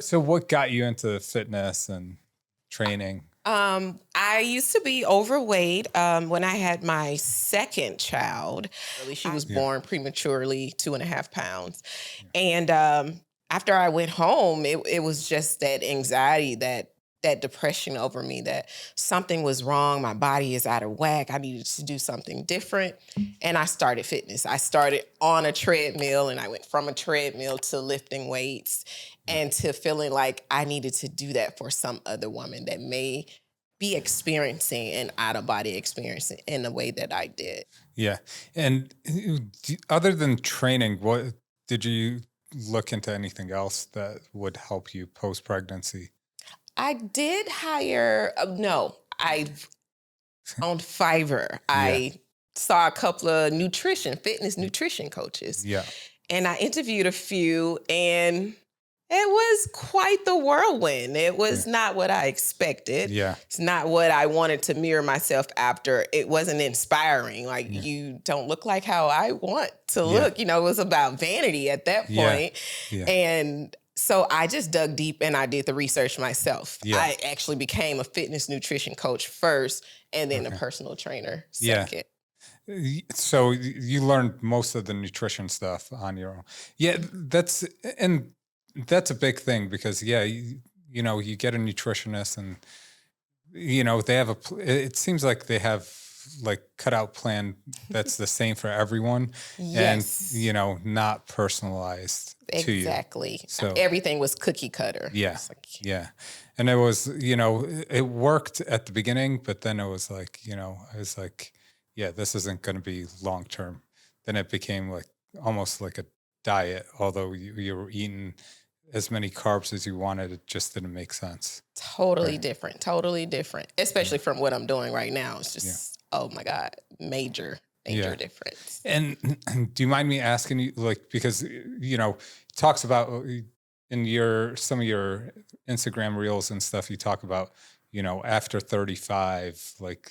So what got you into fitness and training? I used to be overweight when I had my second child. She was born prematurely, 2.5 pounds. And after I went home, it was just that anxiety, that depression over me, that something was wrong. My body is out of whack. I needed to do something different. And I started fitness. I started on a treadmill, and I went from a treadmill to lifting weights and to feeling like I needed to do that for some other woman that may be experiencing an out-of-body experience in the way that I did. Yeah. And other than training, what did you look into anything else that would help you post-pregnancy? I did hire, I on Fiverr. I saw a couple of fitness nutrition coaches. Yeah. And I interviewed a few, and it was quite the whirlwind. It was not what I expected. Yeah. It's not what I wanted to mirror myself after. It wasn't inspiring. Like, you don't look like how I want to look. You know, it was about vanity at that point. Yeah. And so I just dug deep and I did the research myself. Yeah. I actually became a fitness nutrition coach first and then a personal trainer second. So you learned most of the nutrition stuff on your own. Yeah, that's a big thing because you get a nutritionist and they have it seems like they have like cutout plan that's the same for everyone and not personalized to you. Exactly. So everything was cookie cutter. Yeah. And it was, it worked at the beginning, but then it was like, I was like, this isn't going to be long term. Then it became like almost like a diet, although you were eating as many carbs as you wanted, it just didn't make sense. Totally different, especially from what I'm doing right now. It's just, oh my God, major difference. And do you mind me asking you, like, because, talks about in some of your Instagram reels and stuff, you talk about, after 35, like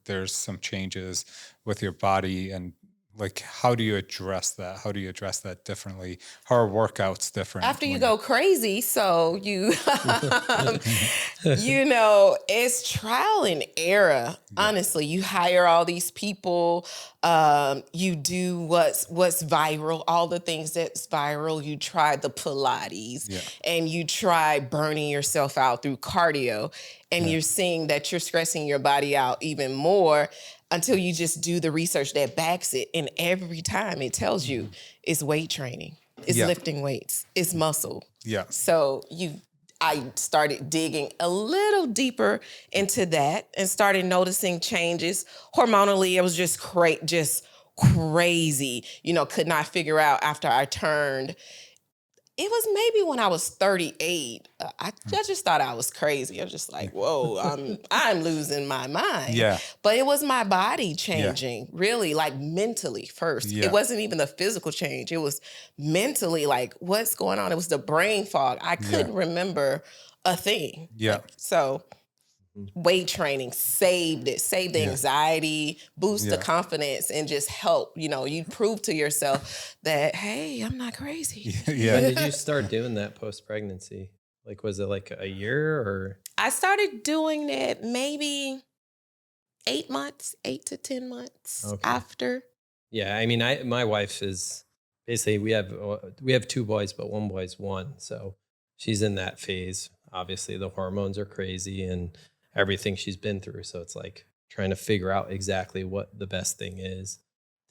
there's some changes with your body and like, how do you address that? How do you address that differently? How are workouts different? After you go crazy, so you, it's trial and error. Honestly, you hire all these people. You do what's viral, all the things that's viral. You try the Pilates and you try burning yourself out through cardio, and you're seeing that you're stressing your body out even more until you just do the research that backs it. And every time it tells you it's weight training, it's lifting weights, it's muscle. Yeah. So I started digging a little deeper into that and started noticing changes. Hormonally, it was just crazy. Could not figure out after I turned. It was maybe when I was 38. I just thought I was crazy. I was just like, whoa, I'm losing my mind. Yeah. But it was my body changing, really, like mentally first. Yeah. It wasn't even the physical change. It was mentally, like, what's going on? It was the brain fog. I couldn't remember a thing. Yeah. So weight training saved the anxiety, boost the confidence, and just help, you prove to yourself that, hey, I'm not crazy. When did you start doing that post-pregnancy? Like, was it like a year or? I started doing it maybe 8 to 10 months after. Yeah. I mean, my wife is basically, we have 2 boys, but one boy's 1. So she's in that phase. Obviously the hormones are crazy and everything she's been through. So it's like trying to figure out exactly what the best thing is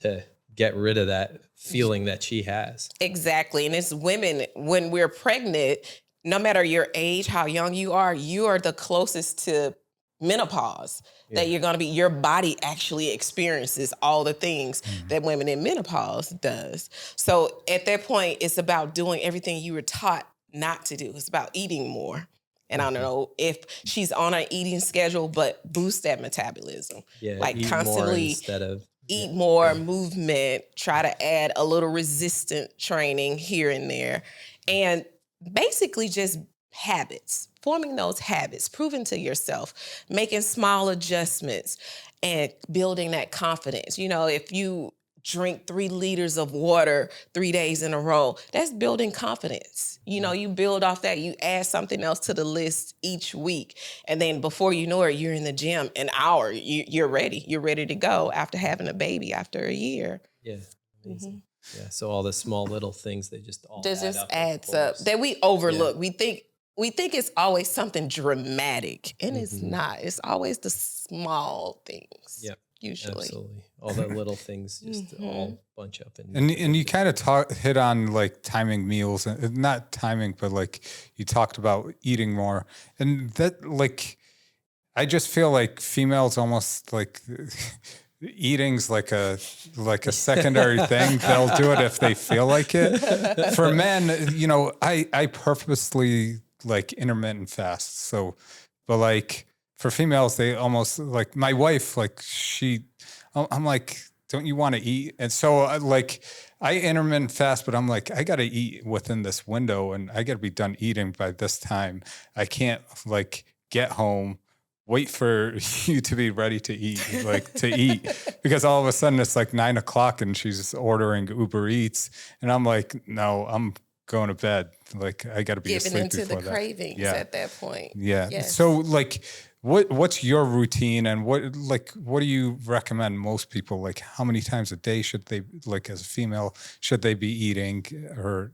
to get rid of that feeling that she has. Exactly. And it's women, when we're pregnant, no matter your age, how young you are the closest to menopause that you're going to be. Your body actually experiences all the things that women in menopause does. So at that point, it's about doing everything you were taught not to do. It's about eating more. And I don't know if she's on an eating schedule, but boost that metabolism. Yeah, like eat constantly more instead of eat more, movement, try to add a little resistant training here and there. And basically just habits, forming those habits, proving to yourself, making small adjustments and building that confidence. If you drink 3 liters of water 3 days in a row. That's building confidence. You know, you build off that, you add something else to the list each week. And then before you know it, you're in the gym an hour. You're ready. You're ready to go after having a baby after a year. Yeah. Amazing. Yeah. So all the small little things, they just all This add just up, of adds up course. that we overlook. We think it's always something dramatic, and it's not. It's always the small things. Yep. Usually. Absolutely. All the little things just all bunch up. And you kind of hit on like timing meals, and not timing, but like you talked about eating more, and that like I just feel like females almost like eating's like a secondary thing. They'll do it if they feel like it. For men, you know, I purposely like intermittent fast. So, but like for females, they almost like my wife, like I'm like, don't you want to eat? And so I intermittent fast, but I'm like, I got to eat within this window and I got to be done eating by this time. I can't like get home, wait for you to be ready to eat, because all of a sudden it's like 9 o'clock and she's ordering Uber Eats. And I'm like, no, I'm going to bed. Like I got to be Giving asleep into before the that. cravings at that point. Yeah. Yes. So like, what's your routine, and what do you recommend most people, like how many times a day should they, like as a female, should they be eating? Or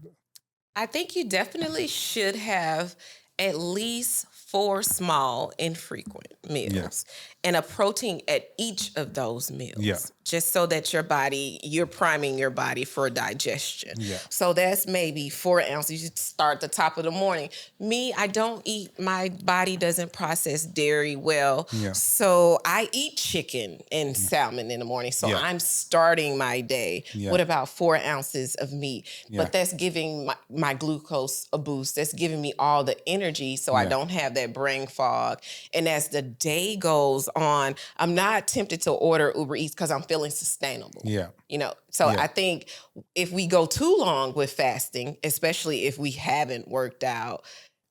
I think you definitely should have at least 4 small, infrequent meals and a protein at each of those meals, just so that you're priming your body for digestion. Yeah. So that's maybe 4 ounces. You should start at the top of the morning. Me, I don't eat, my body doesn't process dairy well. Yeah. So I eat chicken and salmon in the morning. So I'm starting my day with about 4 ounces of meat. But that's giving my glucose a boost. That's giving me all the energy so I don't have that brain fog. And as the day goes on, I'm not tempted to order Uber Eats because I'm feeling sustainable. Yeah. You know, so I think if we go too long with fasting, especially if we haven't worked out,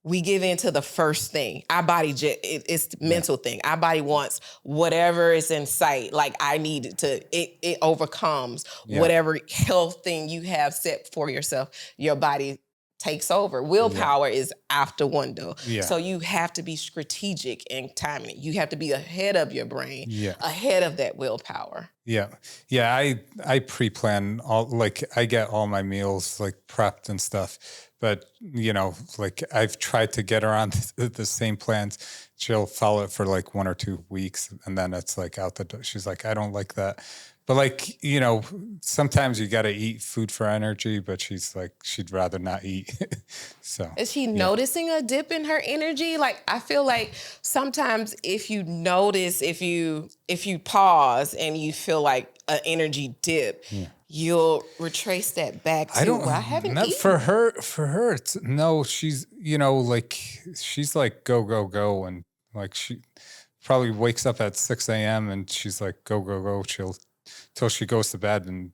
we give in to the first thing. Our body, it's the mental thing. Our body wants whatever is in sight. Like I need it to, it overcomes whatever health thing you have set for yourself. Your body takes over. Willpower is out the window. Yeah. So you have to be strategic in timing. You have to be ahead of your brain, ahead of that willpower. Yeah. Yeah. I pre-plan all, like I get all my meals like prepped and stuff, but you know, like I've tried to get her on the same plans. She'll follow it for like 1 or 2 weeks and then it's like out the door. She's like, I don't like that. But like, you know, sometimes you got to eat food for energy, but she's like, she'd rather not eat. So is she noticing a dip in her energy? Like, I feel like sometimes if you notice, if you pause and you feel like an energy dip, you'll retrace that back to, I haven't eaten. For her, it's no, she's, you know, like, she's like, go, go, go. And like, she probably wakes up at 6 a.m. and she's like, go, go, go. Till she goes to bed, and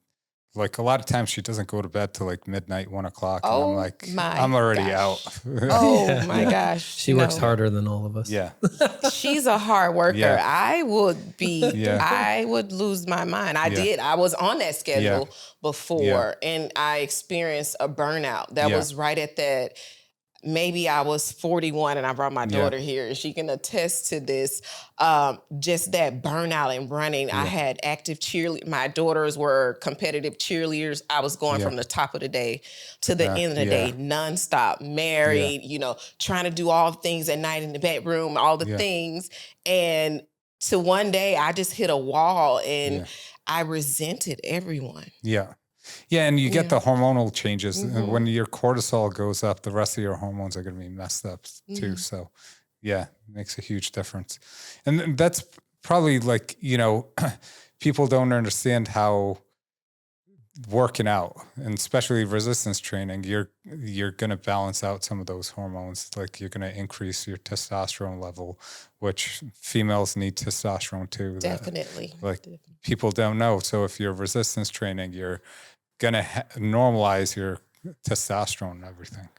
like a lot of times she doesn't go to bed till like midnight, 1 o'clock. And I'm like, I'm already out. Oh my gosh. She works harder than all of us. Yeah. She's a hard worker. Yeah. I would lose my mind. I was on that schedule before and I experienced a burnout. That was right at that. Maybe I was 41 and I brought my daughter here and she can attest to this. Just that burnout and running. I had active cheerleaders. My daughters were competitive cheerleaders. I was going from the top of the day to the end of the day, nonstop, married, you know, trying to do all things at night in the bedroom, all the things. And to one day I just hit a wall and I resented everyone. Yeah. Yeah, and you get the hormonal changes. Mm-hmm. When your cortisol goes up, the rest of your hormones are going to be messed up too. So, yeah, it makes a huge difference. And that's probably like, you know, people don't understand how working out, and especially resistance training, you're going to balance out some of those hormones. Like you're going to increase your testosterone level, which females need testosterone too. Definitely. People don't know. So if you're resistance training, you're going to normalize your testosterone and everything.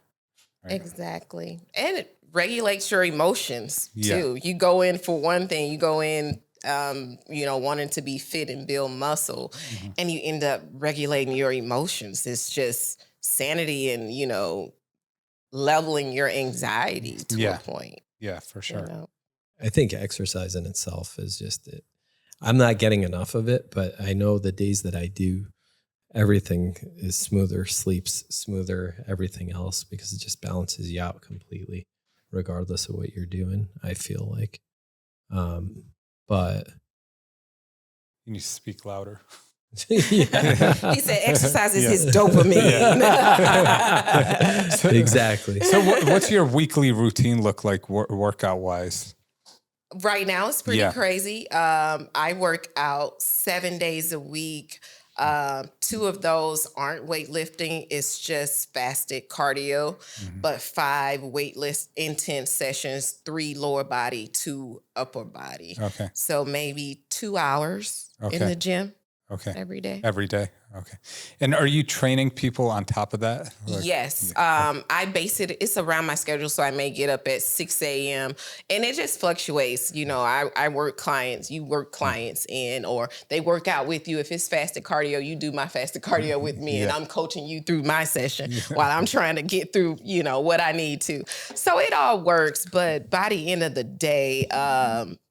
Right? Exactly. And it regulates your emotions too. You go in for one thing, you go in wanting to be fit and build muscle, and you end up regulating your emotions. It's just sanity and, leveling your anxiety to a point. Yeah, for sure. I think exercise in itself is just it. I'm not getting enough of it, but I know the days that I do, everything is smoother, sleeps smoother, everything else, because it just balances you out completely, regardless of what you're doing, I feel like. But you need to speak louder. He said exercise is his dopamine. Exactly. So what's your weekly routine look like workout wise? Right now, it's pretty crazy. I work out 7 days a week. 2 of those aren't weightlifting. It's just fasted cardio, but 5 weightless intense sessions, 3 lower body, 2 upper body. Okay. So maybe 2 hours in the gym. Okay. Every day. Okay. And are you training people on top of that? Yes. I base it's around my schedule. So I may get up at 6 a.m. and it just fluctuates. I work clients, you work clients in, or they work out with you. If it's fasted cardio, you do my fasted cardio with me and I'm coaching you through my session while I'm trying to get through, what I need to. So it all works. But by the end of the day,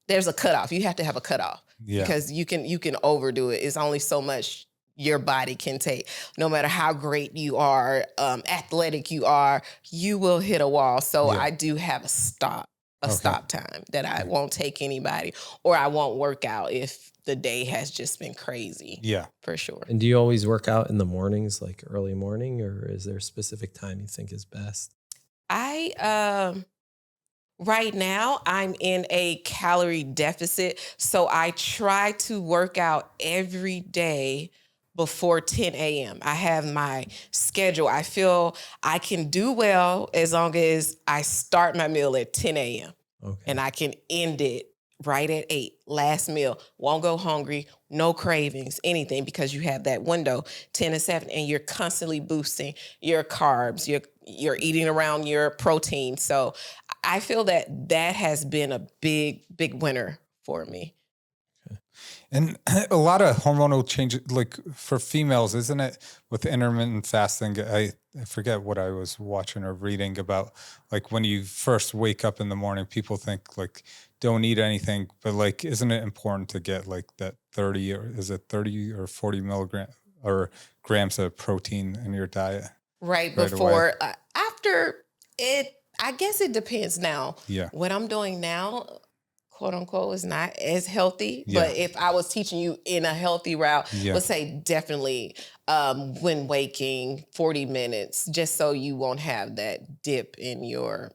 there's a cutoff. You have to have a cutoff. Yeah. Because you can overdo it. It's only so much your body can take. No matter how great you are, athletic you are, you will hit a wall. So I do have a stop time that I won't take anybody, or I won't work out if the day has just been crazy. Yeah, for sure. And do you always work out in the mornings, like early morning, or is there a specific time you think is best? Right now, I'm in a calorie deficit, so I try to work out every day before 10 a.m. I have my schedule. I feel I can do well as long as I start my meal at 10 a.m. And I can end it right at 8. Last meal. Won't go hungry, no cravings, anything, because you have that window, 10 to 7, and you're constantly boosting your carbs. You're eating around your protein. So I feel that has been a big, big winner for me. And a lot of hormonal changes, like for females, isn't it, with intermittent fasting? I forget what I was watching or reading about, like when you first wake up in the morning, people think like don't eat anything, but like, isn't it important to get like that 30 or 40 milligram or grams of protein in your diet? Right before, after it, I guess it depends now. Yeah. What I'm doing now, quote unquote, is not as healthy. Yeah. But if I was teaching you in a healthy route, would say definitely when waking 40 minutes, just so you won't have that dip in your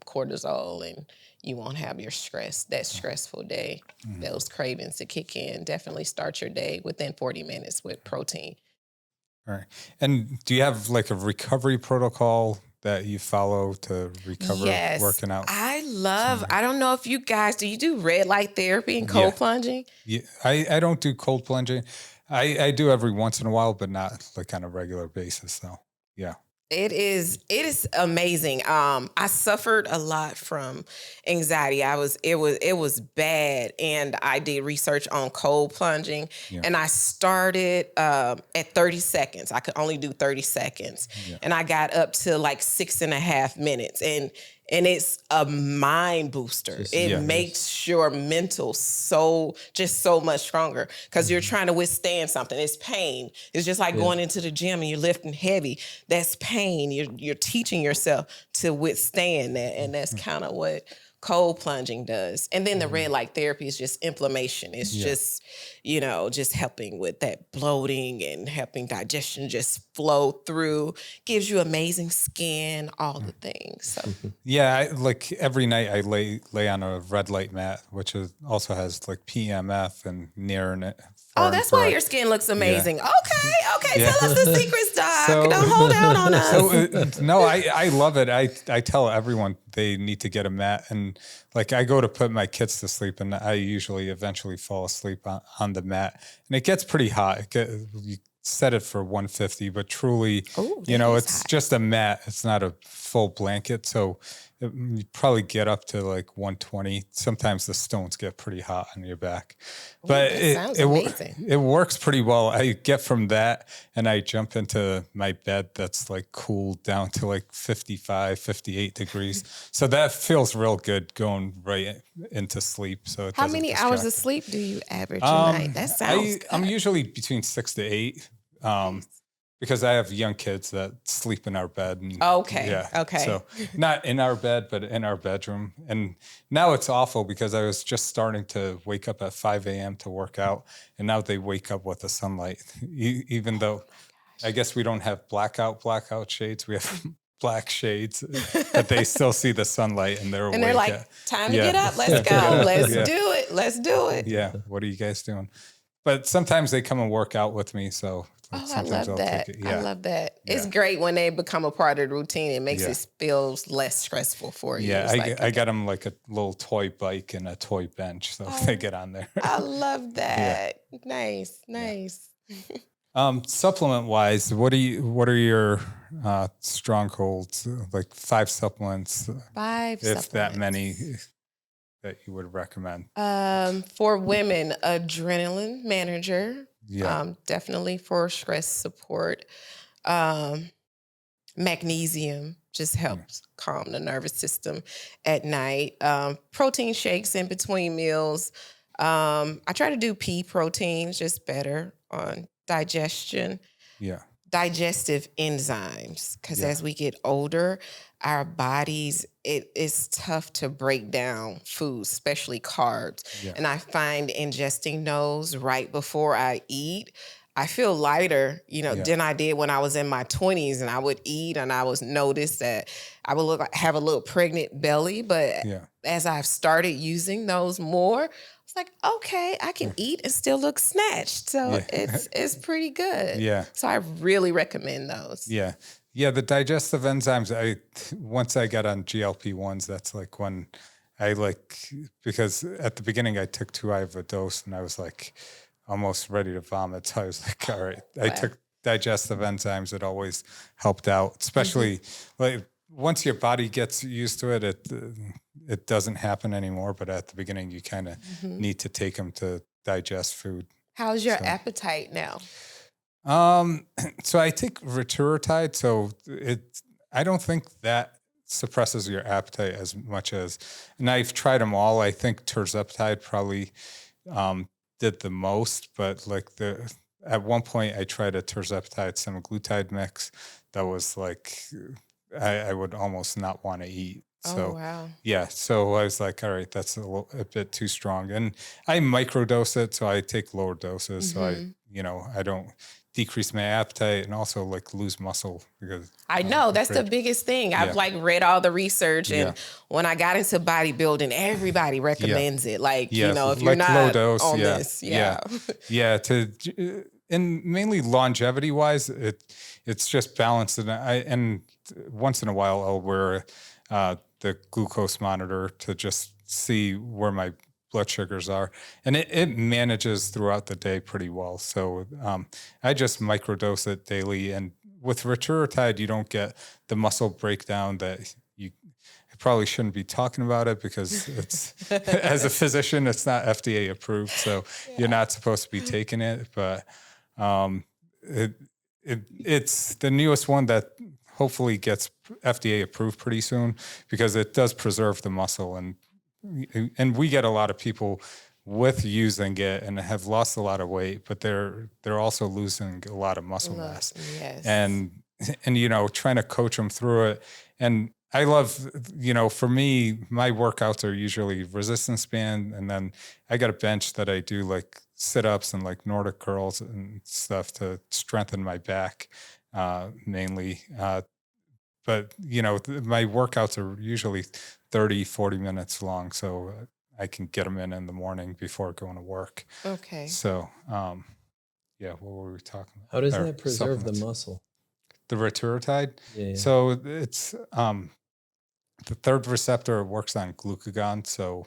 cortisol and you won't have your that stressful day, those cravings to kick in. Definitely start your day within 40 minutes with protein. All right. And do you have like a recovery protocol that you follow to recover working out? I don't know if you guys, do you do red light therapy and cold plunging? Yeah, I don't do cold plunging. I do every once in a while, but not like on a regular basis. So yeah. It is amazing. I suffered a lot from anxiety. It was bad, and I did research on cold plunging, and I started at 30 seconds. I could only do 30 seconds, and I got up to like 6.5 minutes, and it's a mind booster. It makes your mental so much stronger because you're trying to withstand something. It's pain. It's just like going into the gym and you're lifting heavy. That's pain. You're teaching yourself to withstand that, and that's kind of what cold plunging does. And then the red light therapy is just inflammation. It's just, just helping with that bloating and helping digestion just flow through, gives you amazing skin, all the things. So. Yeah, like every night I lay on a red light mat, which also has like PMF and near in it. Oh, that's why your skin looks amazing. Yeah. Okay. Tell us the secrets, Doc. Don't hold out on us. No, I love it. I tell everyone they need to get a mat. And like I go to put my kids to sleep and I usually eventually fall asleep on the mat. And it gets pretty hot. You set it for 150, but truly, it's just a mat. It's not a full blanket. So you probably get up to like 120. Sometimes the stones get pretty hot on your back, but that sounds amazing. It works pretty well. I get from that and I jump into my bed that's like cooled down to like 55, 58 degrees. So that feels real good going right into sleep. So How many hours of sleep do you average a night? That sounds good. I'm usually between 6 to 8. Because I have young kids that sleep in our bed. And, Okay. Yeah. Okay. So not in our bed, but in our bedroom. And now it's awful because I was just starting to wake up at 5 a.m. to work out. And now they wake up with the sunlight, even though I guess we don't have blackout shades. We have black shades, but they still see the sunlight and they're awake. And they're like, time to get up. Let's go. Let's do it. Let's do it. Yeah. What are you guys doing? But sometimes they come and work out with me. So I love that. I love that. Yeah. It's great when they become a part of the routine. It makes it feel less stressful for you. Yeah, I got them like a little toy bike and a toy bench, so they get on there. I love that. Nice. Supplement wise, what are your strongholds? Like 5 supplements, if that many, that you would recommend? For women, adrenaline manager. Yeah. Definitely for stress support. Magnesium just helps calm the nervous system at night. Protein shakes in between meals. I try to do pea proteins, just better on digestion. Yeah. Digestive enzymes, because as we get older, our bodies, it is tough to break down foods, especially carbs. Yeah. And I find ingesting those right before I eat, I feel lighter, than I did when I was in my 20s, and I would eat and I was noticed that I would have a little pregnant belly. But as I've started using those more, it's like, okay, I can eat and still look snatched. So it's pretty good. Yeah. So I really recommend those. Yeah. Yeah. The digestive enzymes, once I got on GLP-1s, that's like when because at the beginning I took 2 of a dose and I was like almost ready to vomit. So I was like, all right, I took digestive enzymes. It always helped out, especially like once your body gets used to it, it doesn't happen anymore. But at the beginning, you kind of need to take them to digest food. How's your appetite now? So I take Rituritide. So I don't think that suppresses your appetite as much as, and I've tried them all. I think Tirzepatide probably did the most, but like at one point I tried a Tirzepatide semaglutide mix that was like, I would almost not want to eat. So, yeah. So I was like, all right, that's a bit too strong. And I microdose it. So I take lower doses. So I don't decrease my appetite and also like lose muscle because I know that's the biggest thing. I've read all the research, and when I got into bodybuilding, everybody recommends it. Like, if you're not low dose, on this. And mainly longevity wise, it's just balanced. And once in a while I'll wear the glucose monitor to just see where my blood sugars are, and it manages throughout the day pretty well. So I just microdose it daily, and with Rituritide, you don't get the muscle breakdown that I probably shouldn't be talking about it because it's as a physician, it's not FDA approved, so you're not supposed to be taking it. But it's the newest one that hopefully gets FDA approved pretty soon because it does preserve the muscle, and we get a lot of people with using it and have lost a lot of weight, but they're also losing a lot of muscle mass. Yes. And trying to coach them through it. And I love, for me, my workouts are usually resistance band, and then I got a bench that I do like sit-ups and like Nordic curls and stuff to strengthen my back mainly. But, my workouts are usually 30, 40 minutes long. So I can get them in the morning before going to work. Okay. So, what were we talking about? How does that preserve the muscle? The Rituritide? Yeah. So it's the third receptor works on glucagon. So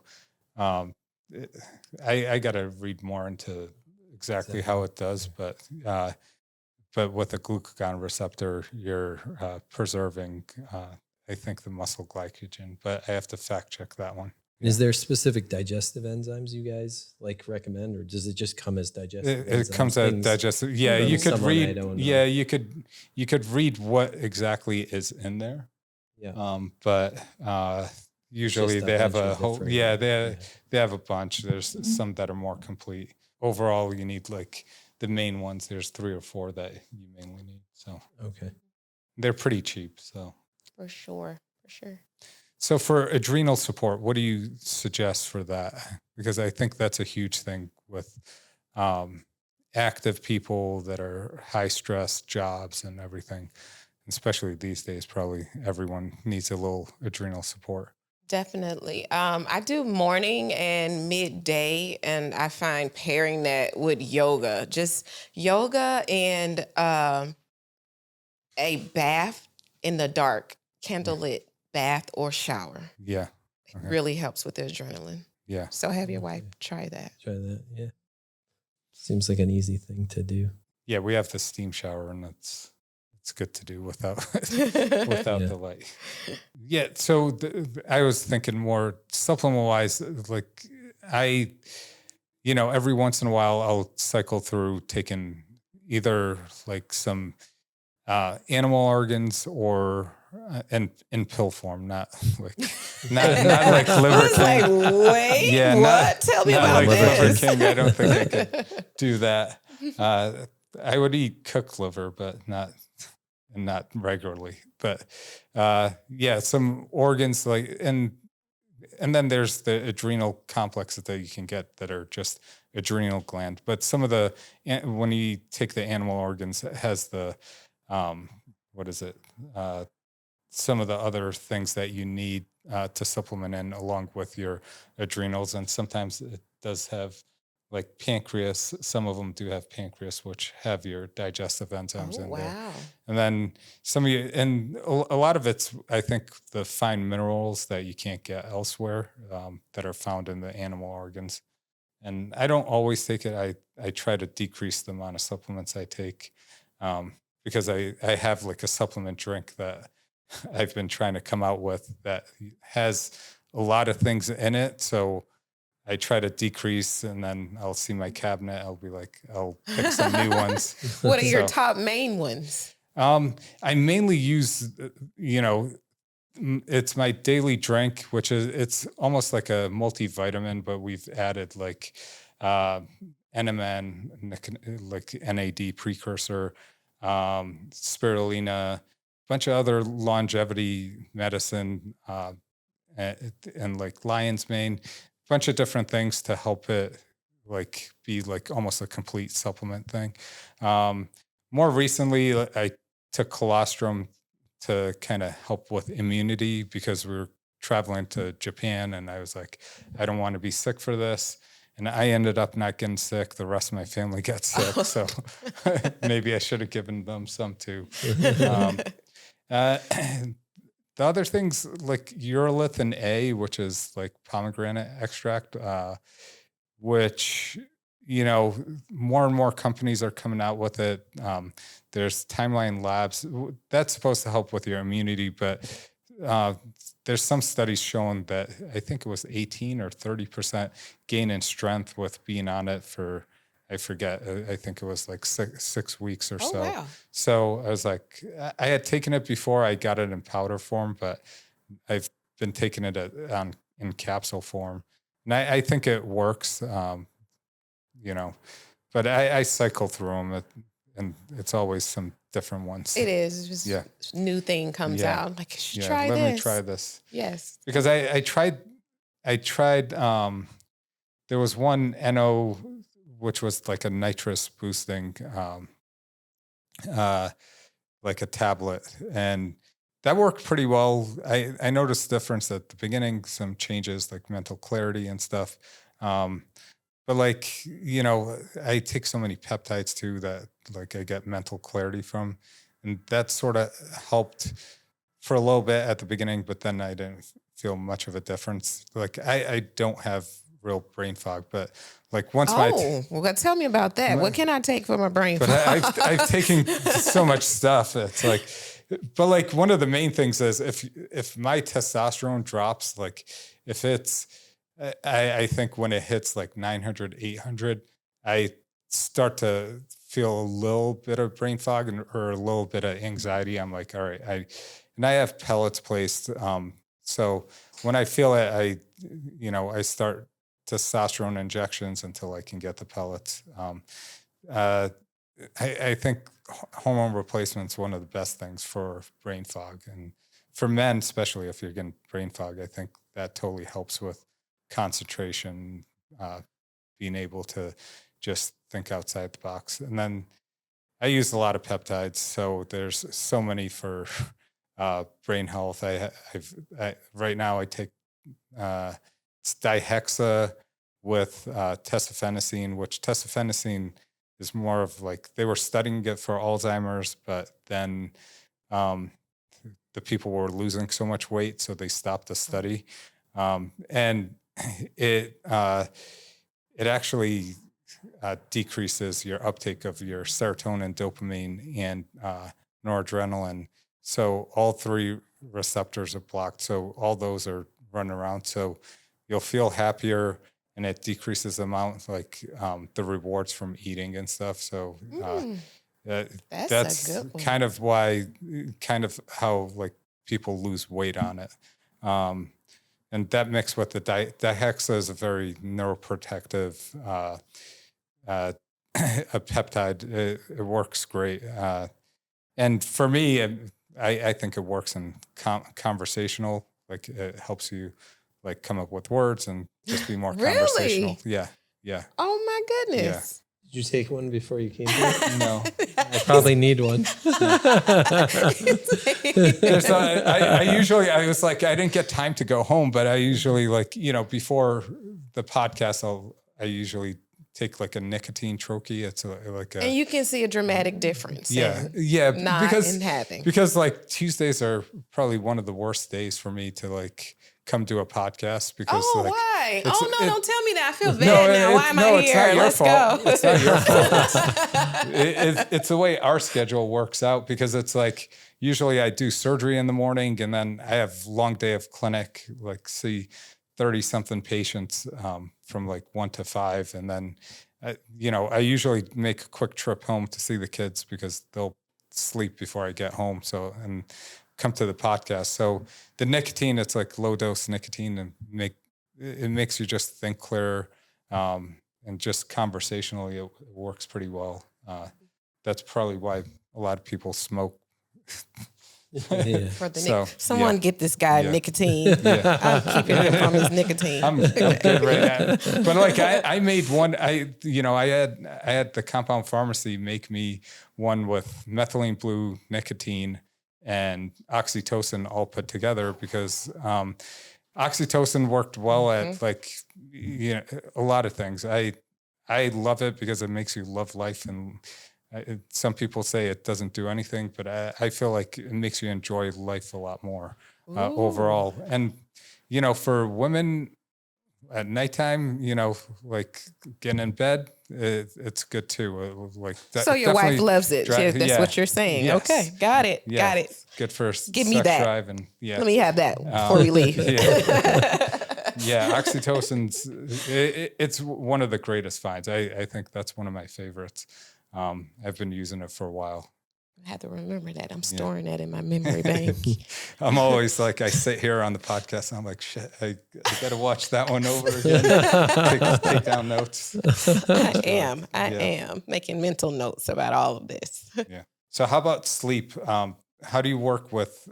I got to read more into exactly how it does, but with the glucagon receptor, you're preserving I think the muscle glycogen, but I have to fact check that one. Is there specific digestive enzymes you guys like recommend, or does it just come as digestive enzymes? It comes as digestive. Yeah, you could read. Yeah, you could read what exactly is in there. Yeah. But usually they have a whole. Yeah, they have a bunch. There's some that are more complete. Overall, you need like the main ones. There's 3 or 4 that you mainly need. So okay, they're pretty cheap. So for sure. So for adrenal support, what do you suggest for that? Because I think that's a huge thing with active people that are high stress jobs and everything. Especially these days, probably everyone needs a little adrenal support. Definitely. I do morning and midday, and I find pairing that with yoga, just yoga and a bath in the dark, candlelit bath or shower. Yeah. It really helps with the adrenaline. Yeah. So have your wife try that. Yeah. Seems like an easy thing to do. Yeah, we have the steam shower, and it's good to do without the light. Yeah, so I was thinking more supplement-wise, like every once in a while I'll cycle through taking either like some animal organs or in pill form, not like liver king. Like, wait, what? Tell me about like this. Liver king. I don't think I could do that. I would eat cooked liver, but not regularly. But some organs and then there's the adrenal complexes that you can get that are just adrenal gland. But some of the when you take the animal organs, it has the some of the other things that you need to supplement in along with your adrenals. And sometimes it does have like pancreas. Some of them do have pancreas, which have your digestive enzymes in there. And then a lot of it's, I think, the fine minerals that you can't get elsewhere that are found in the animal organs. And I don't always take it. I try to decrease the amount of supplements I take because I have like a supplement drink that I've been trying to come out with that has a lot of things in it. So I try to decrease, and then I'll see my cabinet. I'll be like, I'll pick some new ones. What are your top main ones? I mainly use, it's my daily drink, which it's almost like a multivitamin, but we've added like NMN, like NAD precursor, spirulina, bunch of other longevity medicine, and like lion's mane, bunch of different things to help it like be like almost a complete supplement thing. More recently, I took colostrum to kind of help with immunity because we were traveling to Japan, and I was like, I don't want to be sick for this. And I ended up not getting sick. The rest of my family got sick. So maybe I should have given them some too. The other things like urolithin A, which is like pomegranate extract, which, more and more companies are coming out with it. There's Timeline Labs. That's supposed to help with your immunity, but there's some studies showing that I think it was 18 or 30% gain in strength with being on it for, I forget, I think it was like six weeks or so. Wow. So I was like, I had taken it before. I got it in powder form, but I've been taking it in capsule form. And I think it works, but I cycle through them, and it's always some different ones. It is. It's just new thing comes out. I'm like, you should try this. Let me try this. Yes. Because I tried, there was one NO, which was like a nitrous boosting, like a tablet. And that worked pretty well. I noticed the difference at the beginning, some changes like mental clarity and stuff. But like, I take so many peptides too that like I get mental clarity from. And that sort of helped for a little bit at the beginning, but then I didn't feel much of a difference. Like I don't have real brain fog, but like once well, tell me about that. What can I take for my brain fog? But I've taken so much stuff. It's like, but like one of the main things is if my testosterone drops, like if it's, I think when it hits like 900, 800, I start to feel a little bit of brain fog or a little bit of anxiety. I'm like, all right, I have pellets placed. So when I feel it, I start testosterone injections until I can get the pellets. I think hormone replacement is one of the best things for brain fog. And for men, especially if you're getting brain fog, I think that totally helps with concentration, being able to just think outside the box. And then I use a lot of peptides. So there's so many for brain health. Right now I take it's dihexa with tesofenacine, which tesofenacine is more of like they were studying it for Alzheimer's, but then the people were losing so much weight, so they stopped the study. And it actually decreases your uptake of your serotonin, dopamine, and noradrenaline. So all three receptors are blocked. So all those are running around. So you'll feel happier, and it decreases the amount, like the rewards from eating and stuff. So that's a good one. kind of how like people lose weight on it. And that mixed with the dihexa is a very neuroprotective a peptide. It works great. And for me, I think it works in conversational. Like it helps you like come up with words and just be more conversational. Yeah. Oh my goodness. Yeah. Did you take one before you came here? No. I probably need one. I was like, I didn't get time to go home, but I usually like, before the podcast, I usually take like a nicotine troche. It's and you can see a dramatic difference. Yeah. Because like Tuesdays are probably one of the worst days for me to like come do a podcast because why? Don't tell me that. I feel bad now. Why am I here? Let's go. It's not your fault. It's the way our schedule works out because it's like usually I do surgery in the morning and then I have long day of clinic, like see 30 something patients from like 1 to 5. And then, I usually make a quick trip home to see the kids because they'll sleep before I get home. So, and come to the podcast. So the nicotine, it's like low dose nicotine and it makes you just think clearer. And just conversationally, it works pretty well. That's probably why a lot of people smoke. For the someone get this guy nicotine. I'm keeping him from his nicotine. I'm good right now. But like I made one. I had the compound pharmacy make me one with methylene blue, nicotine, and oxytocin all put together because oxytocin worked well at like a lot of things. I love it because it makes you love life and. Some people say it doesn't do anything, but I feel like it makes you enjoy life a lot more overall. And, for women at nighttime, like getting in bed, it's good too. So your wife loves it. That's what you're saying. Yes. Okay. Got it. Yeah. Got it. Good for Give me that. drive. And let me have that before we leave. Oxytocin's, it's one of the greatest finds. I think that's one of my favorites. I've been using it for a while. I have to remember that. I'm storing that in my memory bank. I'm always like, I sit here on the podcast and I'm like, shit, I got to watch that one over again. take down notes. I am making mental notes about all of this. Yeah. So how about sleep? How do you work with,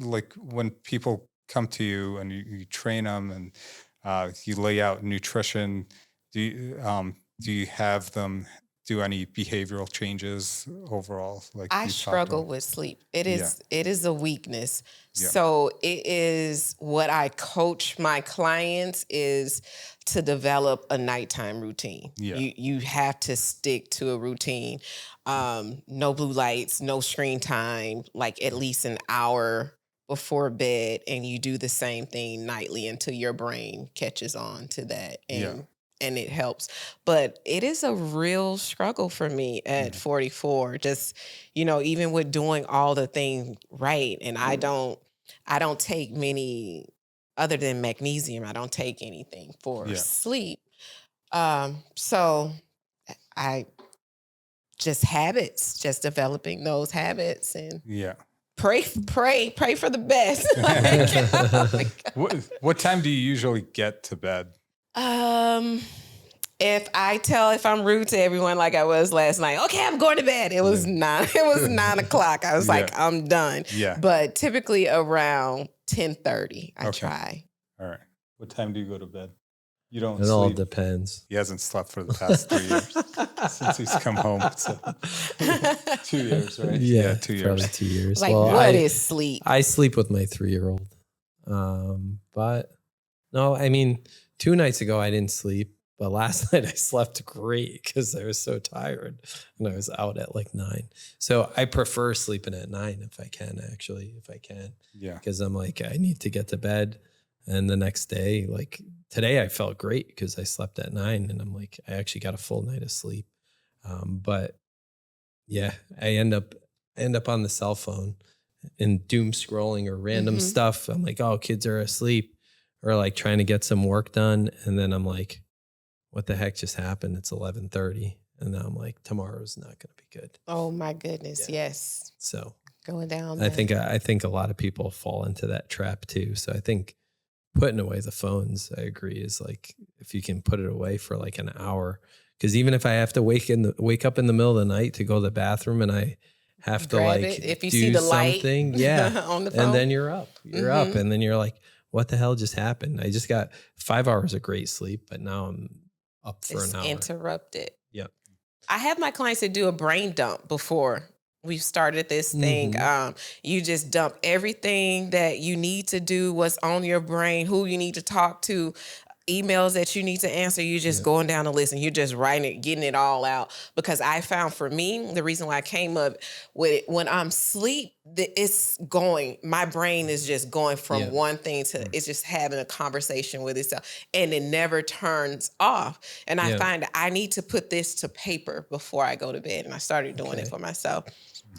like when people come to you and you train them and you lay out nutrition, do you have them do any behavioral changes overall? Like I struggle with sleep. It is a weakness. Yeah. So it is what I coach my clients is to develop a nighttime routine. Yeah. You have to stick to a routine. No blue lights, no screen time, like at least an hour before bed, and you do the same thing nightly until your brain catches on to that. And and it helps. But it is a real struggle for me at 44. Just, even with doing all the things right. And I don't take many, other than magnesium, I don't take anything for sleep. So I just habits, just developing those habits, and pray for the best. What time do you usually get to bed? If I'm rude to everyone like I was last night, okay, I'm going to bed. It was 9:00. I was like, I'm done. Yeah. But typically around 10:30, I try. All right. What time do you go to bed? You don't It sleep. all depends. He hasn't slept for the past 3 years since he's come home. So 2 years, right? Yeah, 2 years. Probably 2 years. Like, what is sleep? I sleep with my 3-year-old. But no, I mean, 2 nights ago I didn't sleep, but last night I slept great because I was so tired and I was out at like 9. So I prefer sleeping at 9 if I can. Yeah. Because I'm like, I need to get to bed. And the next day, like today I felt great because I slept at 9 and I'm like, I actually got a full night of sleep. But yeah, I end up on the cell phone and doom scrolling or random stuff. I'm like, oh, kids are asleep, or like trying to get some work done. And then I'm like, what the heck just happened? It's 11:30. And now I'm like, tomorrow's not going to be good. Oh my goodness. Yeah. Yes. So going down. I think a lot of people fall into that trap too. So I think putting away the phones, I agree, is like, if you can put it away for like an hour, because even if I have to wake up in the middle of the night to go to the bathroom and I have to grab like it. If you do see the something, light on the phone, and then you're up, and then you're like, what the hell just happened? I just got 5 hours of great sleep, but now I'm up for an hour. Interrupted. Yep. I have my clients that do a brain dump before we started this thing. You just dump everything that you need to do, what's on your brain, who you need to talk to, emails that you need to answer. You're just going down the list and you're just writing it, getting it all out. Because I found, for me, the reason why I came up with it, when I'm asleep, it's going, my brain is just going from one thing to, it's just having a conversation with itself, and it never turns off. And I find that I need to put this to paper before I go to bed. And I started doing it for myself.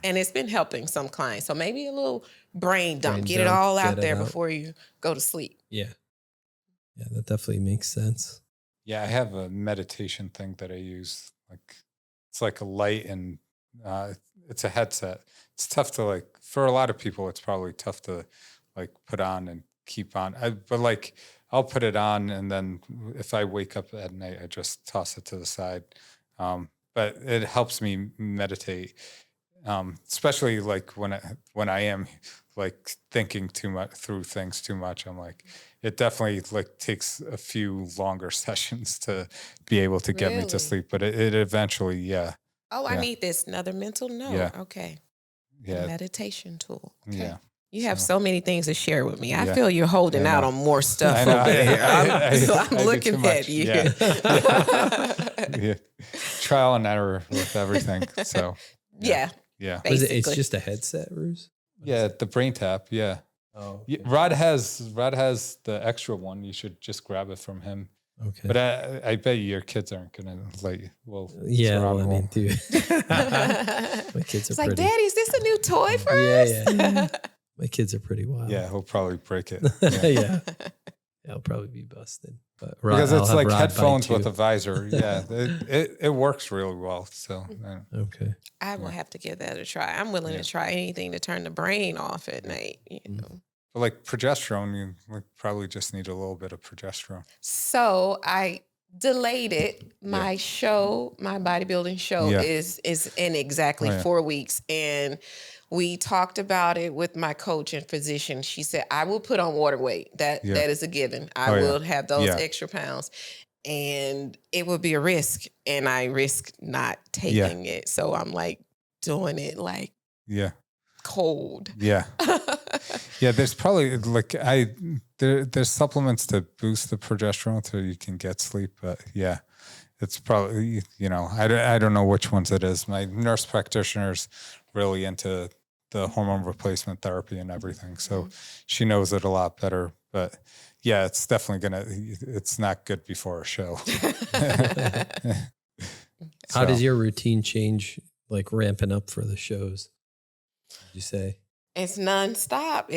And it's been helping some clients. So maybe a little brain dump, get it all out there before you go to sleep. Yeah. Yeah, that definitely makes sense. Yeah, I have a meditation thing that I use. Like, it's like a light, and it's a headset. It's tough to, like, for a lot of people, it's probably tough to like put on and keep on. But like, I'll put it on, and then if I wake up at night, I just toss it to the side. But it helps me meditate, especially like when I am like thinking too much through things too much. I'm like, it definitely like takes a few longer sessions to be able to get me to sleep, but it eventually, Oh, I need this, another mental note. Yeah. Okay. Yeah. A meditation tool. Okay. Yeah. You have so many things to share with me. I feel you're holding out on more stuff I know, over there. I'm I looking at you. Yeah. Trial and error with everything. So Yeah. It's just a headset, Ruse? Yeah, the brain tap. Yeah. Oh, okay. Rod has the extra one. You should just grab it from him. Okay. But I bet your kids aren't gonna like. Well, I mean, dude, my kids are it's like, pretty. Daddy, is this a new toy for us? Yeah. My kids are pretty wild. Yeah, he'll probably break it. Yeah. I'll probably be busted. But because it's like headphones with a visor. Yeah, it works really well. So okay, I will have to give that a try. I'm willing to try anything to turn the brain off at night. You know, but like progesterone, you probably just need a little bit of progesterone. So I delayed it. My show, my bodybuilding show, is in exactly 4 weeks, and we talked about it with my coach and physician. She said, I will put on water weight. That is a given. I will have those extra pounds. And it would be a risk. And I risk not taking it. So I'm like doing it like cold. Yeah. Yeah, there's probably like there's supplements to boost the progesterone so you can get sleep. But it's probably, I don't know which ones it is. My nurse practitioner's really into the hormone replacement therapy and everything. So she knows it a lot better. But yeah, it's definitely it's not good before a show. How does your routine change, like ramping up for the shows? Would you say? It's nonstop.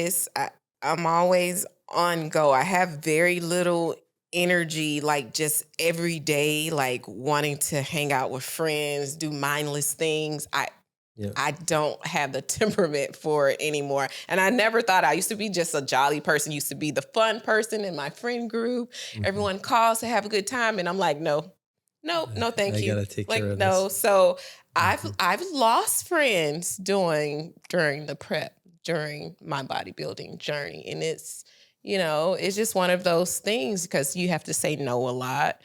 I'm always on go. I have very little energy, like just every day, like wanting to hang out with friends, do mindless things. I don't have the temperament for it anymore. And I never thought. I used to be just a jolly person, used to be the fun person in my friend group. Everyone calls to have a good time. And I'm like, no, thank you. I gotta take like, care of no. this. So I've lost friends during the prep, during my bodybuilding journey. And it's just one of those things because you have to say no a lot.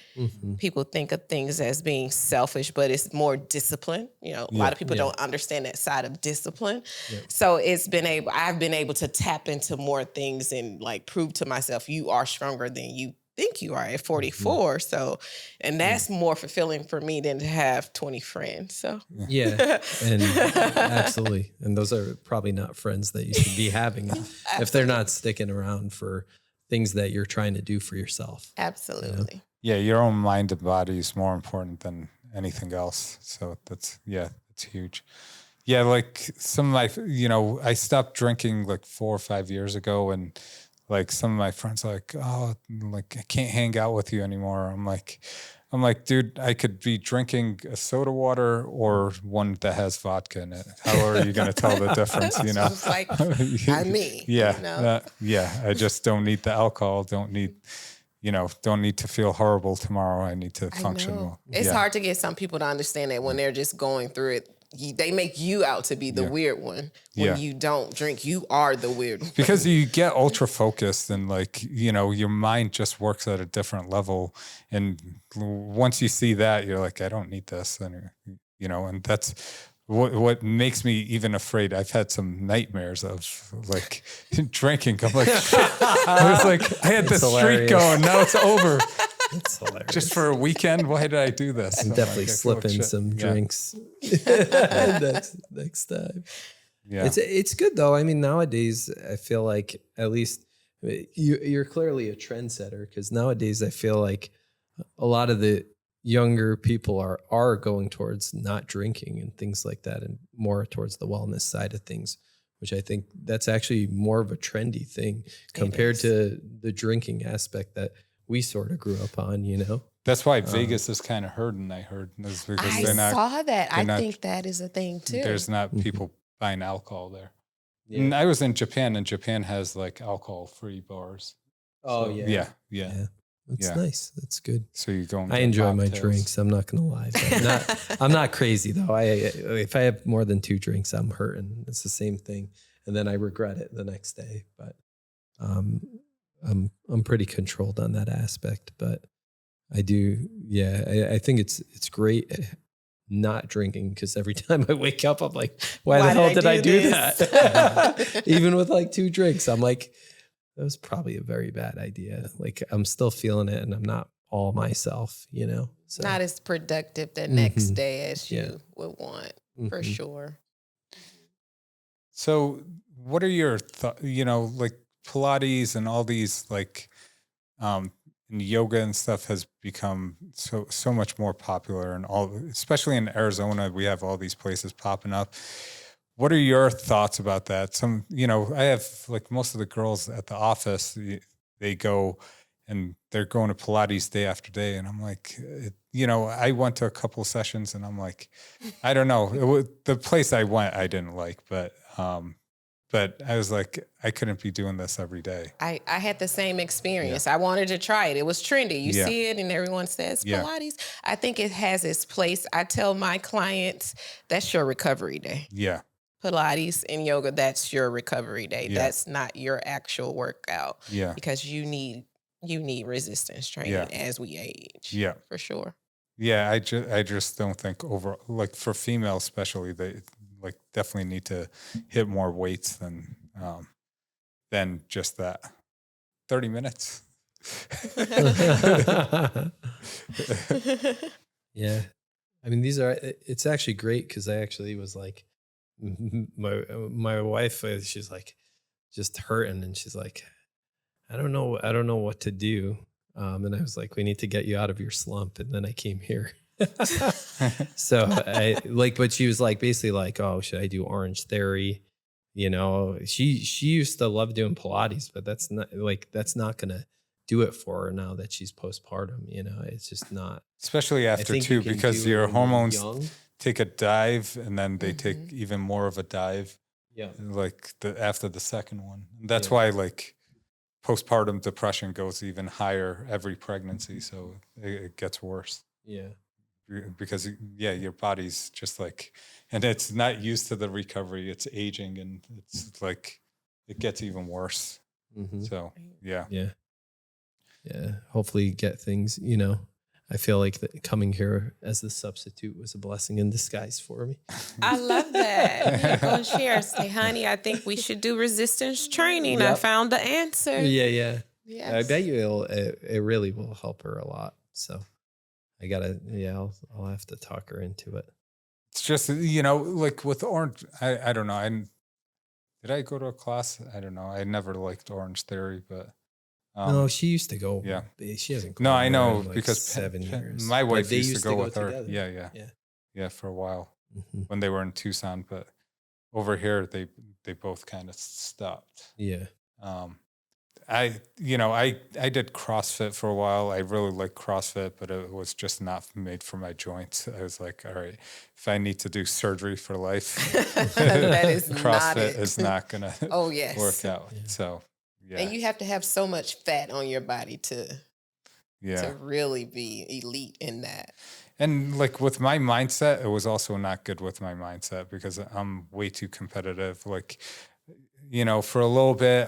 People think of things as being selfish, but it's more discipline. A lot of people don't understand that side of discipline. So I've been able to tap into more things and like prove to myself, you are stronger than you think you are at 44. So, and that's more fulfilling for me than to have 20 friends. So and absolutely. And those are probably not friends that you should be having if they're not sticking around for things that you're trying to do for yourself. Absolutely. Yeah, your own mind and body is more important than anything else. So it's huge. Yeah, like some of my, I stopped drinking like 4 or 5 years ago, and like some of my friends are like, oh, like I can't hang out with you anymore. I'm like, dude, I could be drinking a soda water or one that has vodka in it. How are you going to tell the difference? It's like, I just don't need the alcohol. Don't need to feel horrible tomorrow. I need to function well. It's hard to get some people to understand that when they're just going through it. They make you out to be the weird one. When you don't drink, you are the weird one. Because you get ultra focused and like, your mind just works at a different level. And once you see that, you're like, I don't need this. And, and that's what makes me even afraid. I've had some nightmares of like drinking. I'm like, I was like, I had this streak going. Now it's over. It's hilarious. Just for a weekend, why did I do this? I'm definitely slipping some drinks. That's next time. Yeah, it's good though. I mean, nowadays I feel like at least you're clearly a trendsetter because nowadays I feel like a lot of the younger people are going towards not drinking and things like that, and more towards the wellness side of things, which I think that's actually more of a trendy thing compared to the drinking aspect that we sort of grew up on, That's why Vegas is kind of hurting, I heard. Because I saw that. I think that is a thing too. There's not people buying alcohol there. Yeah. And I was in Japan, and Japan has like alcohol-free bars. Oh, so, yeah. That's nice. That's good. So you go. I enjoy my drinks. I'm not gonna lie. I'm not crazy though. If I have more than 2 drinks, I'm hurting. It's the same thing, and then I regret it the next day. But I'm pretty controlled on that aspect. But I do. Yeah, I think it's great not drinking because every time I wake up, I'm like, why the hell did I do that? Even with like 2 drinks, I'm like, that was probably a very bad idea. Like I'm still feeling it and I'm not all myself, So not as productive the next day as you would want, for sure. So what are your thoughts, like Pilates and all these like and yoga and stuff has become so much more popular, and especially in Arizona, we have all these places popping up. What are your thoughts about that? I have like most of the girls at the office, they go and they're going to Pilates day after day. And I'm like, I went to a couple of sessions and I'm like, I don't know. The place I went, I didn't like, but I was like, I couldn't be doing this every day. I had the same experience. I wanted to try it. It was trendy. You see it and everyone says Pilates. I think it has its place. I tell my clients, that's your recovery day. Yeah. Pilates and yoga, that's your recovery day. Yeah. That's not your actual workout. Yeah. Because you need resistance training as we age. Yeah. For sure. Yeah, I just don't think like for females especially, they like definitely need to hit more weights than just that. 30 minutes. Yeah. I mean, it's actually great because I actually was like my wife, she's like just hurting, and she's like, I don't know what to do. And I was like, we need to get you out of your slump. And then I came here. So but she was like, basically like, oh, should I do Orange Theory? You know, she used to love doing Pilates, but that's not going to do it for her now that she's postpartum. You know, it's just not. Especially after too, because your hormones take a dive, and then they take even more of a dive. Yeah. Like after the second one. That's why like postpartum depression goes even higher every pregnancy. So it gets worse. Yeah. Because your body's just like, and it's not used to the recovery. It's aging, and it's like, it gets even worse. So yeah. Hopefully get things, you know, I feel like coming here as the substitute was a blessing in disguise for me. I love that. You're going to share. Say, honey, I think we should do resistance training. Yep. I found the answer. Yeah. Yes. I bet you it really will help her a lot. So I gotta, I'll have to talk her into it. It's just, you know, like with Orange, I don't know. Did I go to a class? I don't know. I never liked Orange Theory, but. No, she used to go. Yeah. She hasn't gone. No, I know, like because 7 years. My wife used to go with her. Together. Yeah, for a while when they were in Tucson, but over here they both kind of stopped. Yeah. I did CrossFit for a while. I really liked CrossFit, but it was just not made for my joints. I was like, all right, if I need to do surgery for life, that is CrossFit is not gonna work out. Yeah. So yeah. And you have to have so much fat on your body to really be elite in that. And like with my mindset, it was also not good with my mindset because I'm way too competitive. Like, you know, for a little bit,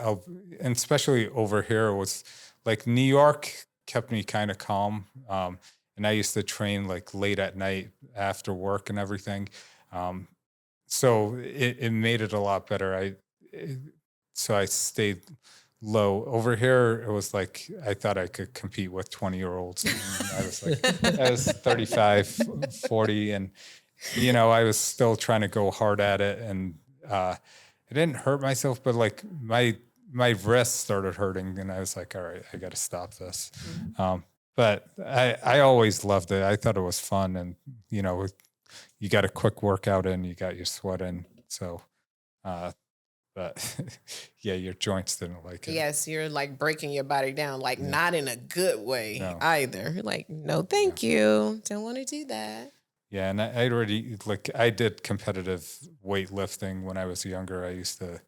and especially over here, it was like New York kept me kind of calm. And I used to train like late at night after work and everything. So it made it a lot better. So I stayed low. Over here, it was like I thought I could compete with 20-year-olds. I was like, I was 35, 40, and you know, I was still trying to go hard at it, and I didn't hurt myself, but like my wrist started hurting, and I was like, all right, I got to stop this. But I always loved it. I thought it was fun, and you know, you got a quick workout in, you got your sweat in, so. But yeah, your joints didn't like it. Yes, you're like breaking your body down, like not in a good way either. You're like, no, thank you. Don't want to do that. Yeah, and I already, like, I did competitive weightlifting when I was younger. I used to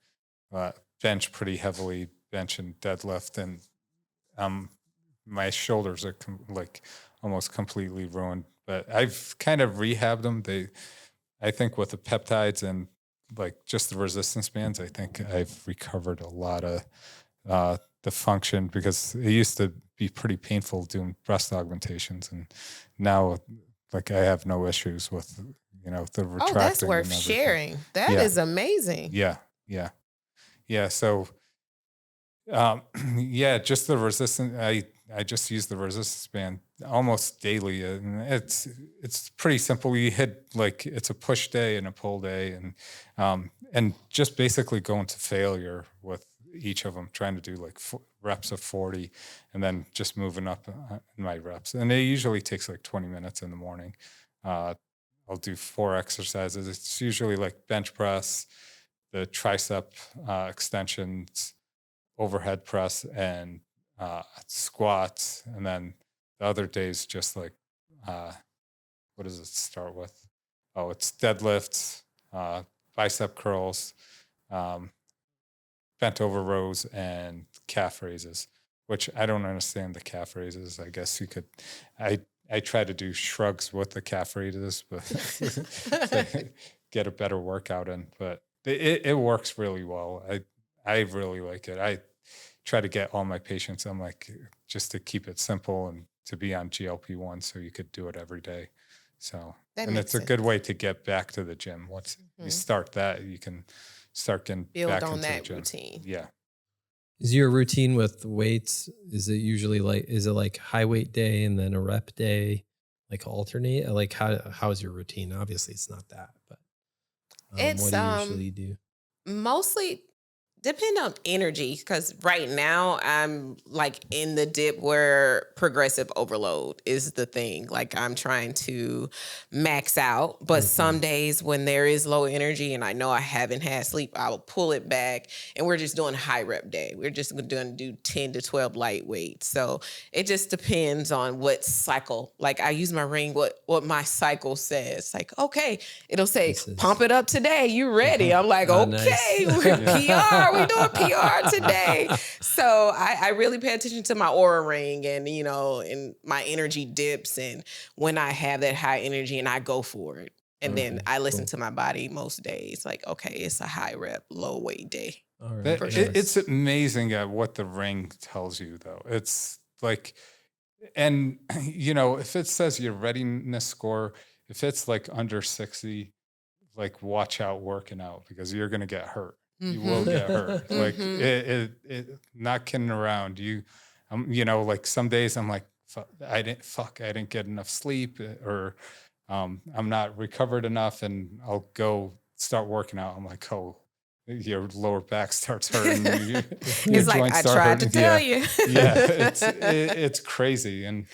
bench pretty heavily, bench and deadlift, and my shoulders are like almost completely ruined. But I've kind of rehabbed them. I think with the peptides and like just the resistance bands, I think I've recovered a lot of the function, because it used to be pretty painful doing breast augmentations, and now like I have no issues with, you know, the retracting. Oh, that's worth sharing. That is amazing. Yeah. So just the resistance. I just use the resistance band almost daily, and it's pretty simple. You hit, like, it's a push day and a pull day, and just basically going to failure with each of them, trying to do like reps of 40, and then just moving up in my reps. And it usually takes like 20 minutes in the morning. I'll do 4 exercises. It's usually like bench press, the tricep extensions, overhead press, and squats. And then the other days just like what does it start with? Oh, it's deadlifts, bicep curls, bent over rows, and calf raises, which I don't understand the calf raises. I guess you could, I try to do shrugs with the calf raises, but to get a better workout in, but it works really well. I really like it. I try to get all my patients, I'm like, just to keep it simple and to be on GLP-1 so you could do it every day. So, and it's a good way to get back to the gym. Once you start that, you can start getting back into the gym. Routine. Yeah. Is your routine with weights, is it usually like high weight day and then a rep day, like alternate? Like how's your routine? Obviously it's not that, but. It's What do you usually do? mostly depend on energy, because right now I'm like in the dip where progressive overload is the thing. Like I'm trying to max out, but some days when there is low energy and I know I haven't had sleep, I will pull it back, and we're just doing high rep day. We're just going to do 10 to 12 lightweight. So it just depends on what cycle. Like I use my ring, what my cycle says. Like, okay, it'll say, pump it up today. You ready? I'm like, okay, nice. we're PR. We doing PR today. So I really pay attention to my aura ring, and and my energy dips, and when I have that high energy and I go for it. And then I listen to my body most days. Like, okay, it's a high rep, low weight day. All right. It's amazing at what the ring tells you, though. It's like, and if it says your readiness score, if it's like under 60, like watch out working out, because you're going to get hurt. You will get hurt. Like it not kidding around. Like some days I'm like, I didn't get enough sleep, or I'm not recovered enough, and I'll go start working out. I'm like, oh, your lower back starts hurting. Your It's like, I tried to tell you. Yeah, it's crazy, and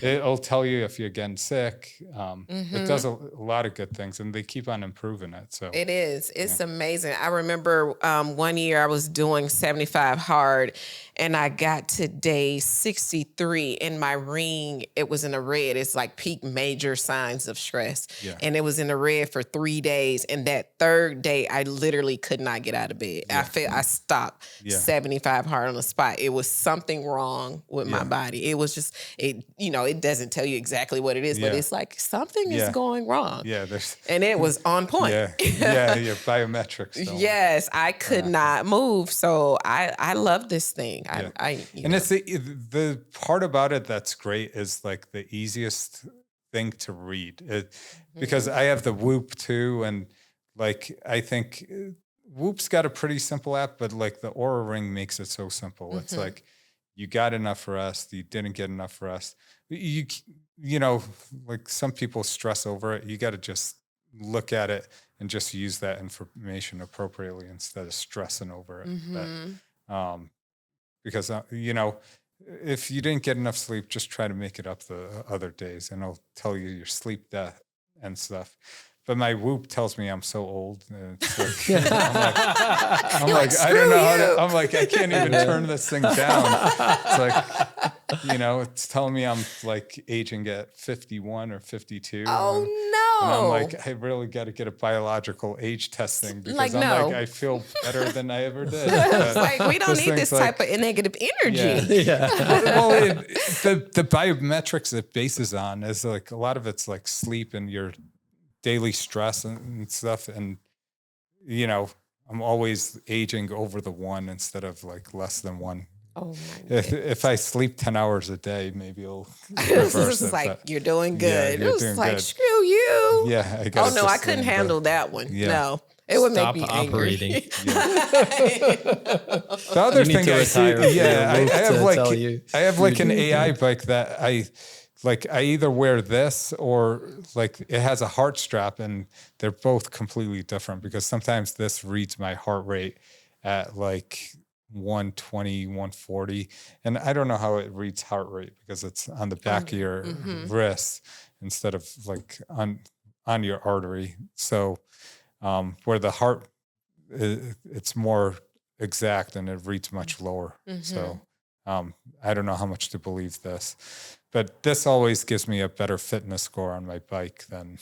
it'll tell you if you're getting sick. It does a lot of good things, and they keep on improving it. So it is. It's amazing. I remember one year I was doing 75 hard, and I got to day 63 in my ring. It was in the red. It's like peak major signs of stress. Yeah. And it was in the red for 3 days. And that third day, I literally could not get out of bed. Yeah. I stopped 75 hard on the spot. It was something wrong with my body. It was just, it doesn't tell you exactly what it is, but it's like something is going wrong. Yeah. And it was on point. Your biometrics. Yes, I could not move. So I love this thing. It's the part about it that's great is like the easiest thing to read, because I have the Whoop too, and like I think Whoop's got a pretty simple app, but like the Aura Ring makes it so simple. It's like you got enough rest, you didn't get enough rest. Like some people stress over it. You got to just look at it and just use that information appropriately instead of stressing over it. Because, if you didn't get enough sleep, just try to make it up the other days, and it'll tell you your sleep death and stuff. But my Whoop tells me I'm so old. It's like, I'm like I don't know how to. I'm like, I can't even turn this thing down. It's like, it's telling me I'm like aging at 51 or 52. Oh no! And I'm like, I really got to get a biological age testing, because I feel better than I ever did. It's like, we don't need this type of negative energy. Yeah. Well, the biometrics it bases on is like a lot of it's like sleep and your daily stress and stuff, and I'm always aging over the 1 instead of like less than 1. Oh my if I sleep 10 hours a day, maybe it'll reverse it. Like, you're doing good. Yeah, it was like, screw you. Yeah. I couldn't handle that one. Yeah. No. It would make me operating. angry. The other thing I see, I have like an AI bike that I either wear this, or like it has a heart strap, and they're both completely different, because sometimes this reads my heart rate at like 120, 140. And I don't know how it reads heart rate, because it's on the back of your wrist instead of like on your artery. So where the heart, it's more exact and it reads much lower. So I don't know how much to believe this, but this always gives me a better fitness score on my bike than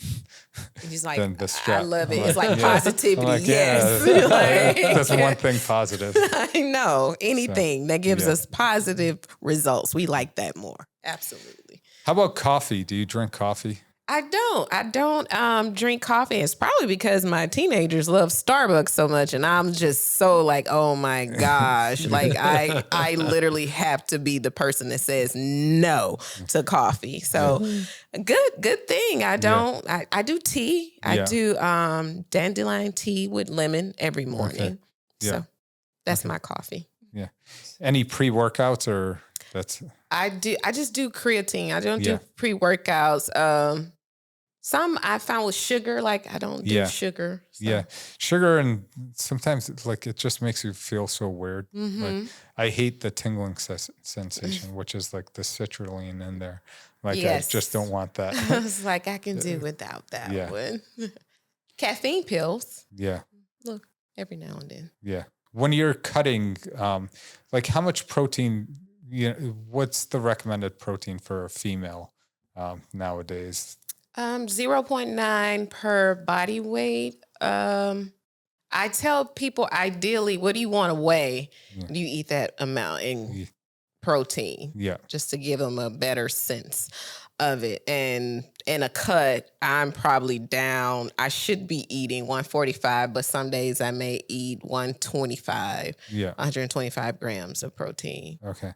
the strap. I love it. It's like positivity. Like, that's one thing positive. I know. Anything that gives us positive results, we like that more. Absolutely. How about coffee? Do you drink coffee? I don't drink coffee. It's probably because my teenagers love Starbucks so much, and I'm just so like, oh my gosh. Like I literally have to be the person that says no to coffee. So good thing. I do tea. I do dandelion tea with lemon every morning. Okay. Yeah. So that's my coffee. Yeah. Any pre-workouts, or that's... I just do creatine. I don't do pre-workouts. Some I found with sugar, like I don't do sugar. So. Yeah. Sugar, and sometimes it's like it just makes you feel so weird. Like I hate the tingling sensation, which is like the citrulline in there. Like I just don't want that. I was like, I can do without that one. Caffeine pills. Yeah. Look, every now and then. Yeah. When you're cutting, like how much protein, what's the recommended protein for a female nowadays? 0.9 per body weight. I tell people ideally, what do you want to weigh? Do you eat that amount in protein? Yeah. Just to give them a better sense of it. And in a cut, I'm probably down. I should be eating 145, but some days I may eat 125. Yeah. 125 grams of protein. Okay.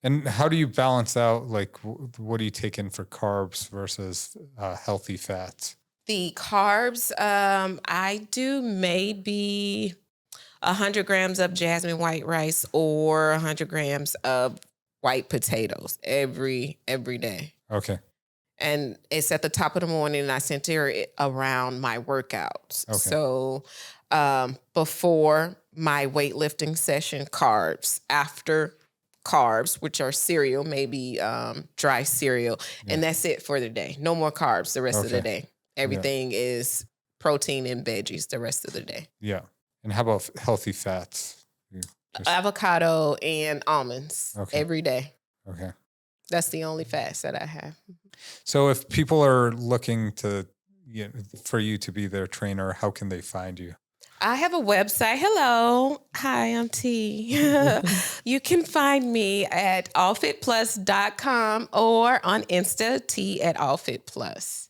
And how do you balance out, like, what do you take in for carbs versus healthy fats? The carbs, I do maybe 100 grams of jasmine white rice or 100 grams of white potatoes every day. Okay. And it's at the top of the morning, and I center it around my workouts. Okay. So before my weightlifting session, carbs. After carbs, which are cereal, maybe dry cereal, and that's it for the day. No more carbs the rest of the day. Everything is protein and veggies the rest of the day. Yeah. And how about healthy fats? Avocado and almonds every day. Okay. That's the only fast that I have. So if people are looking to, for you to be their trainer, how can they find you? I have a website. Hello. Hi, I'm T. You can find me at AllfitPlus.com or on Insta, T at AllfitPlus.